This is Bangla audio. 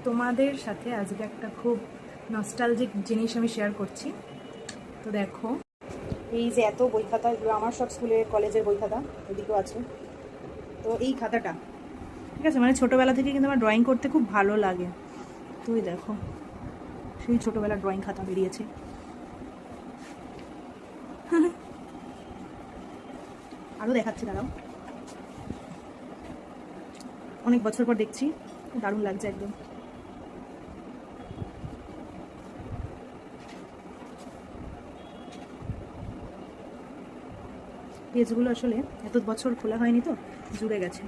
তোমাদের সাথে আজকে একটা খুব নস্টালজিক জিনিস আমি শেয়ার করছি। তো দেখো, এই যে এত বই খাতা, এগুলো আমার সব স্কুলের কলেজের বই খাতা, এদিকেও আছে। তো এই খাতাটা ঠিক আছে, মানে ছোটোবেলা থেকে কিন্তু আমার ড্রয়িং করতে খুব ভালো লাগে। তো এই দেখো, সেই ছোটোবেলার ড্রয়িং খাতা বেরিয়েছে। আরও দেখাচ্ছি, দাঁড়াও। অনেক বছর পর দেখছি, দারুণ লাগছে একদম। পেজগুলো আসলে এত বছর খোলা হয়নি তো জুড়ে গেছে।